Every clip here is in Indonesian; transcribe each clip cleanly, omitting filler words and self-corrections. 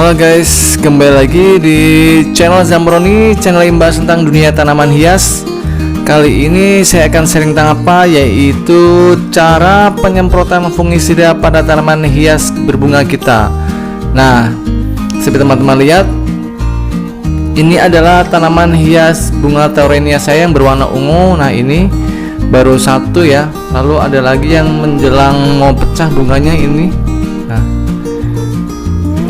Halo guys, kembali lagi di channel Zambroni, channel yang membahas tentang dunia tanaman hias. Kali ini saya akan sharing tentang apa, yaitu cara penyemprotan fungisida pada tanaman hias berbunga kita. Nah, seperti teman-teman lihat, ini adalah tanaman hias bunga taurenia saya yang berwarna ungu. Nah, ini baru satu ya, lalu ada lagi yang menjelang mau pecah bunganya ini. Nah,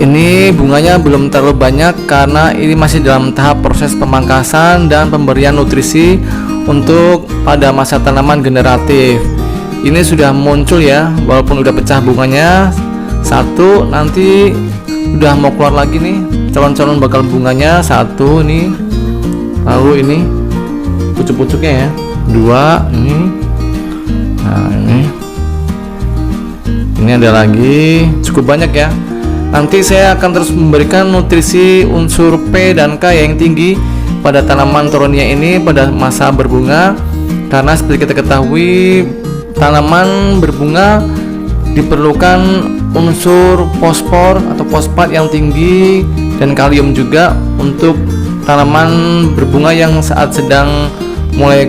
ini bunganya belum terlalu banyak karena ini masih dalam tahap proses pemangkasan dan pemberian nutrisi untuk pada masa tanaman generatif. Ini sudah muncul ya, walaupun udah pecah bunganya satu, nanti udah mau keluar lagi nih calon-calon bakal bunganya satu nih, lalu ini pucuk-pucuknya ya dua ini. Nah, ini ada lagi, cukup banyak ya. Nanti saya akan terus memberikan nutrisi unsur P dan K yang tinggi pada tanaman Tauronia ini pada masa berbunga, karena seperti kita ketahui tanaman berbunga diperlukan unsur fosfor atau fosfat yang tinggi dan kalium juga untuk tanaman berbunga yang saat sedang mulai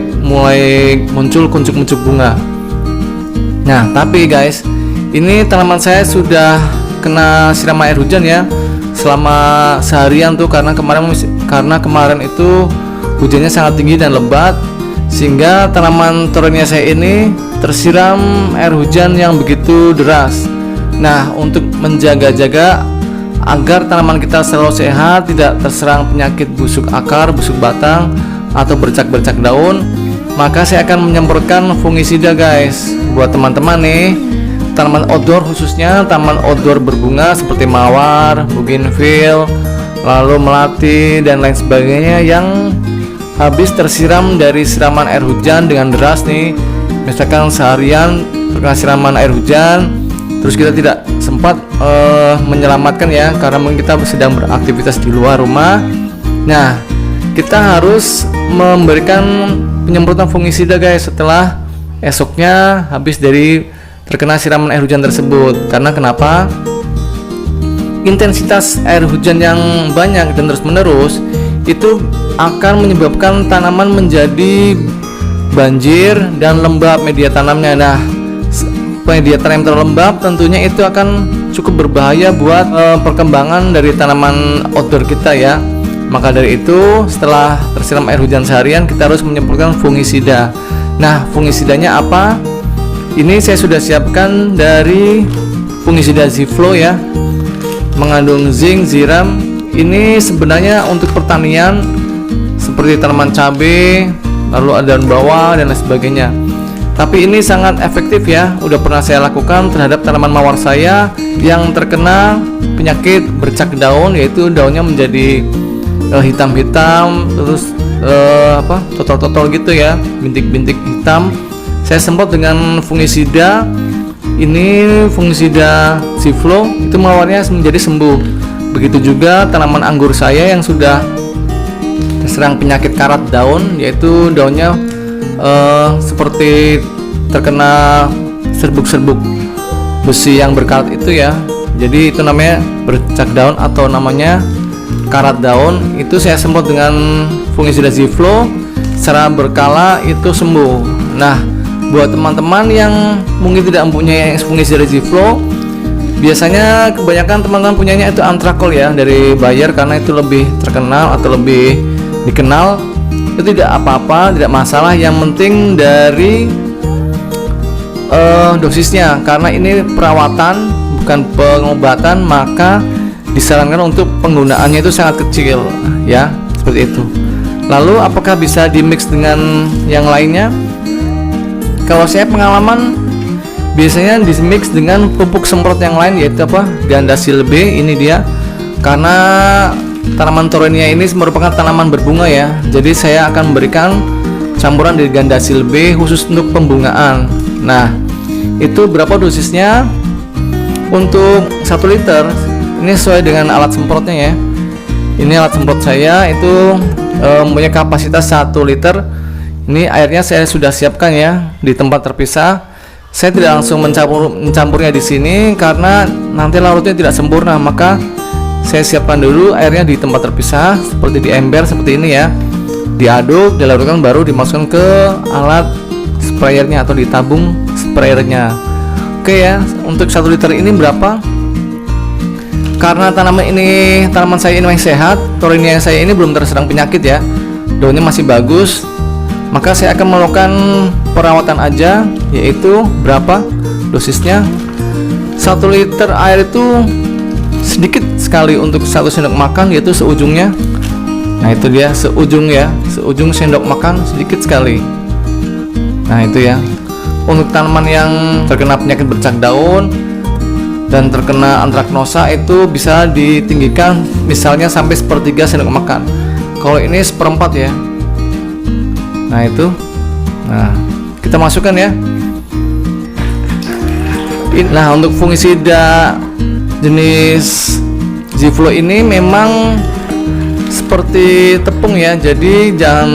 muncul kuncup-kuncup bunga. Nah, tapi guys, ini tanaman saya sudah kena siram air hujan ya selama seharian tuh, karena kemarin itu hujannya sangat tinggi dan lebat, sehingga tanaman Tauronia saya ini tersiram air hujan yang begitu deras. Nah, untuk menjaga-jaga agar tanaman kita selalu sehat, tidak terserang penyakit busuk akar, busuk batang, atau bercak-bercak daun, maka saya akan menyemprotkan fungisida guys buat teman-teman nih, tanaman outdoor, khususnya tanaman outdoor berbunga seperti mawar, bougainville, lalu melati dan lain sebagainya yang habis tersiram dari siraman air hujan dengan deras nih. Misalkan seharian terkena siraman air hujan, terus kita tidak sempat menyelamatkan ya, karena mungkin kita sedang beraktivitas di luar rumah. Nah, kita harus memberikan penyemprotan fungisida guys setelah esoknya habis dari terkena siraman air hujan tersebut. Karena kenapa? Intensitas air hujan yang banyak dan terus menerus itu akan menyebabkan tanaman menjadi banjir dan lembab media tanamnya. Nah, media tanam yang terlalu lembab tentunya itu akan cukup berbahaya buat perkembangan dari tanaman outdoor kita ya. Maka dari itu, setelah tersiram air hujan seharian, kita harus menyemprotkan fungisida. Nah, fungisidanya apa? Ini saya sudah siapkan dari fungisida Ziflo ya, mengandung zinc, ziram. Ini sebenarnya untuk pertanian seperti tanaman cabai, lalu ada daun bawah dan lain sebagainya. Tapi ini sangat efektif ya, udah pernah saya lakukan terhadap tanaman mawar saya yang terkena penyakit bercak daun, yaitu daunnya menjadi hitam-hitam, terus totol-totol gitu ya, bintik-bintik hitam. Saya semprot dengan fungisida ini, fungisida Ziflo, itu mawarnya menjadi sembuh. Begitu juga tanaman anggur saya yang sudah terserang penyakit karat daun, yaitu daunnya seperti terkena serbuk-serbuk besi yang berkarat itu ya. Jadi itu namanya bercak daun atau namanya karat daun. Itu saya semprot dengan fungisida Ziflo secara berkala, itu sembuh. Nah, buat teman-teman yang mungkin tidak mempunyai fungisida Ziflo, biasanya kebanyakan teman-teman punyanya itu Antrakol ya dari Bayer, karena itu lebih terkenal atau lebih dikenal. Itu tidak apa-apa, tidak masalah, yang penting dari dosisnya, karena ini perawatan bukan pengobatan, maka disarankan untuk penggunaannya itu sangat kecil ya, seperti itu. Lalu apakah bisa dimix dengan yang lainnya? Kalau saya pengalaman biasanya dimix dengan pupuk semprot yang lain, yaitu apa? Gandasil B ini dia. Karena tanaman Tauronia ini merupakan tanaman berbunga ya, jadi saya akan memberikan campuran dari Gandasil B khusus untuk pembungaan. Nah, itu berapa dosisnya? Untuk 1 liter ini sesuai dengan alat semprotnya ya. Ini alat semprot saya itu mempunyai kapasitas 1 liter. Ini airnya saya sudah siapkan ya di tempat terpisah. Saya tidak langsung mencampurnya di sini karena nanti larutnya tidak sempurna, maka saya siapkan dulu airnya di tempat terpisah seperti di ember seperti ini ya. Diaduk, dilarutkan, baru dimasukkan ke alat sprayernya atau di tabung sprayernya. Oke ya, untuk 1 liter ini berapa? Karena tanaman saya ini masih sehat, Torenia saya ini belum terserang penyakit ya, daunnya masih bagus, maka saya akan melakukan perawatan aja, yaitu berapa dosisnya? 1 liter air itu sedikit sekali untuk 1 sendok makan, yaitu seujungnya. Nah itu dia, seujung ya, seujung sendok makan, sedikit sekali. Nah itu ya, untuk tanaman yang terkena penyakit bercak daun dan terkena antraknosa itu bisa ditinggikan misalnya sampai 1/3 sendok makan. Kalau ini 1/4 ya. Nah itu, nah kita masukkan ya. Nah untuk fungisida jenis Ziflo ini memang seperti tepung ya, jadi jangan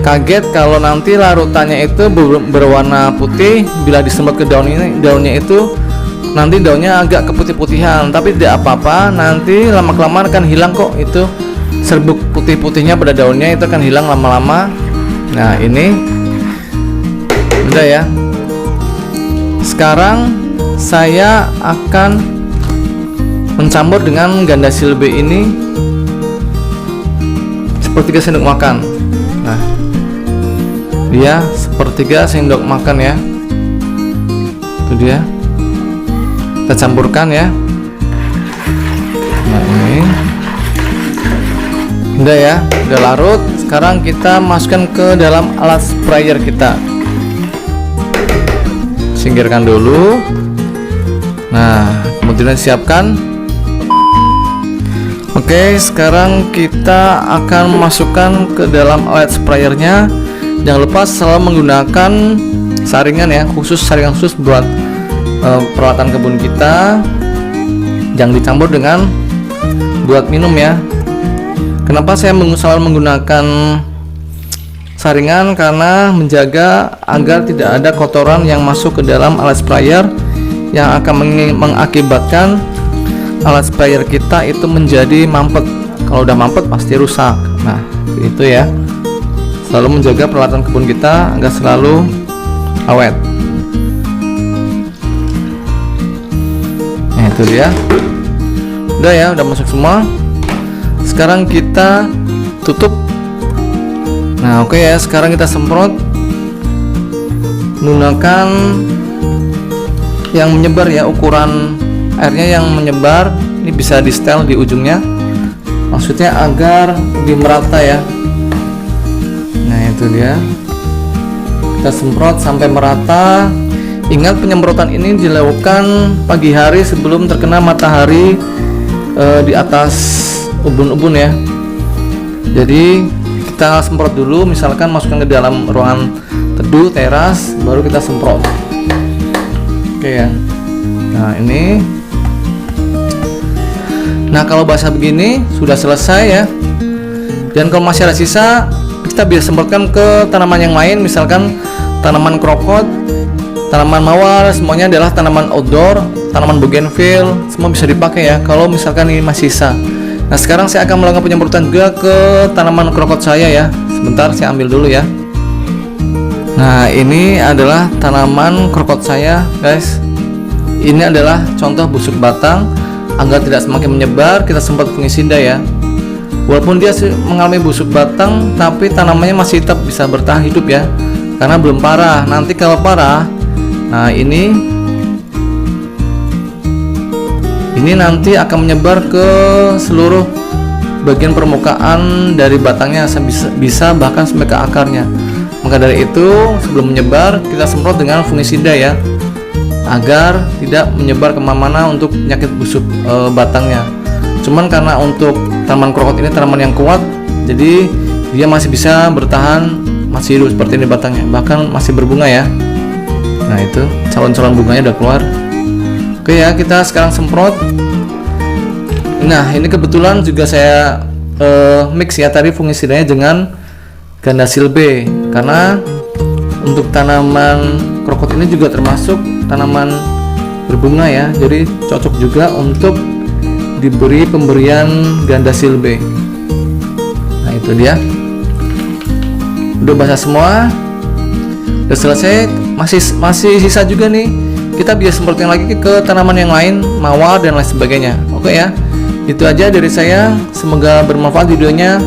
kaget kalau nanti larutannya itu berwarna putih. Bila disemprot ke daunnya itu nanti daunnya agak keputih-putihan, tapi tidak apa-apa, nanti lama-kelamaan akan hilang kok, itu serbuk putih-putihnya pada daunnya itu akan hilang lama-lama. Nah ini udah ya. Sekarang saya akan mencampur dengan Gandasil B ini 1/3 sendok makan. Nah dia 1/3 sendok makan ya, itu dia, kita campurkan ya. Nah ini udah ya, udah larut. Sekarang kita masukkan ke dalam alat sprayer kita, singkirkan dulu. Nah kemudian siapkan. Oke, sekarang kita akan masukkan ke dalam alat sprayernya. Jangan lupa selalu menggunakan saringan ya, saringan khusus buat peralatan kebun kita. Jangan dicampur dengan buat minum ya. Kenapa saya selalu menggunakan saringan? Karena menjaga agar tidak ada kotoran yang masuk ke dalam alat sprayer yang akan mengakibatkan alat sprayer kita itu menjadi mampet. Kalau udah mampet pasti rusak. Nah itu ya, selalu menjaga peralatan kebun kita agar selalu awet. Nah itu dia, udah ya, udah masuk semua. Sekarang kita tutup. Nah oke ya, sekarang kita semprot menggunakan yang menyebar ya, ukuran airnya yang menyebar. Ini bisa di setel di ujungnya, maksudnya agar lebih merata ya. Nah itu dia, kita semprot sampai merata. Ingat penyemprotan ini dilakukan pagi hari sebelum terkena matahari di atas ubun-ubun ya. Jadi kita semprot dulu, misalkan masukkan ke dalam ruangan teduh, teras, baru kita semprot. Oke ya. Nah ini, nah kalau basah begini sudah selesai ya. Dan kalau masih ada sisa, kita bisa semprotkan ke tanaman yang lain, misalkan tanaman krokot, tanaman mawar, semuanya adalah tanaman outdoor, tanaman bougainville, semua bisa dipakai ya kalau misalkan ini masih sisa. Nah sekarang saya akan melakukan penyemprotan juga ke tanaman krokot saya ya. Sebentar saya ambil dulu ya. Nah ini adalah tanaman krokot saya guys. Ini adalah contoh busuk batang. Agar tidak semakin menyebar, kita semprot fungisida ya. Walaupun dia mengalami busuk batang, tapi tanamannya masih tetap bisa bertahan hidup ya, karena belum parah. Nanti kalau parah, nah ini nanti akan menyebar ke seluruh bagian permukaan dari batangnya, bisa bahkan sampai ke akarnya. Maka dari itu sebelum menyebar kita semprot dengan fungisida ya, agar tidak menyebar kemana-mana untuk penyakit busuk batangnya. Cuman karena untuk tanaman krokot ini tanaman yang kuat, jadi dia masih bisa bertahan, masih hidup seperti ini batangnya, bahkan masih berbunga ya. Nah itu calon-calon bunganya udah keluar. Oke ya, kita sekarang semprot. Nah ini kebetulan juga saya mix ya tadi fungisidanya dengan Gandasil B, karena untuk tanaman krokot ini juga termasuk tanaman berbunga ya, jadi cocok juga untuk diberi pemberian ganda silbe. Nah itu dia, udah basah semua, udah selesai. Masih sisa juga nih, kita bisa semprotin lagi ke tanaman yang lain, mawar dan lain sebagainya. Oke ya, itu aja dari saya, semoga bermanfaat videonya.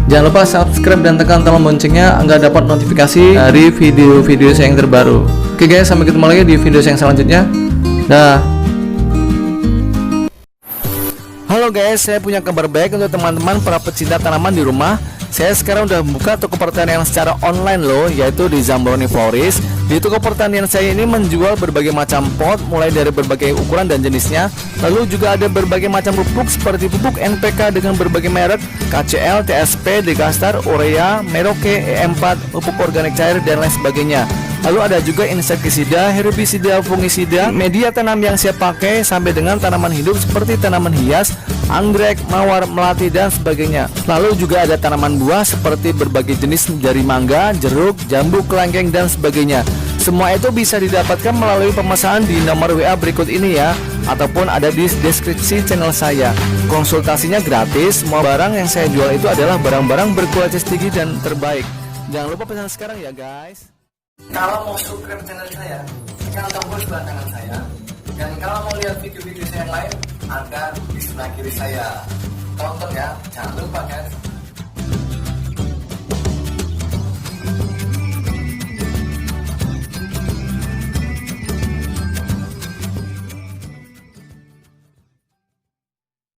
Jangan lupa subscribe dan tekan tombol loncengnya agar dapat notifikasi dari video-video saya yang terbaru. Oke guys, sampai ketemu lagi di video saya yang selanjutnya. Dah. Halo guys, saya punya kabar baik untuk teman-teman para pecinta tanaman di rumah. Saya sekarang udah buka toko pertanian secara online loh, yaitu di Zambroni Florist. Di toko pertanian saya ini menjual berbagai macam pot, mulai dari berbagai ukuran dan jenisnya. Lalu juga ada berbagai macam pupuk seperti pupuk NPK dengan berbagai merek, KCL, TSP, Degastar, Urea, Merauke, E4, pupuk organik cair dan lain sebagainya. Lalu ada juga insektisida, herbisida, fungisida, media tanam yang saya pakai sampai dengan tanaman hidup seperti tanaman hias, anggrek, mawar, melati dan sebagainya. Lalu juga ada tanaman buah seperti berbagai jenis dari mangga, jeruk, jambu, kelengkeng dan sebagainya. Semua itu bisa didapatkan melalui pemesanan di nomor WA berikut ini ya, ataupun ada di deskripsi channel saya. Konsultasinya gratis. Semua barang yang saya jual itu adalah barang-barang berkualitas tinggi dan terbaik. Jangan lupa pesan sekarang ya guys. Kalau mau subscribe channel saya, tekan tombol sebelah kanan saya. Dan kalau mau lihat video-video saya yang lain, ada di sebelah kiri saya. Tonton ya, jangan lupa guys.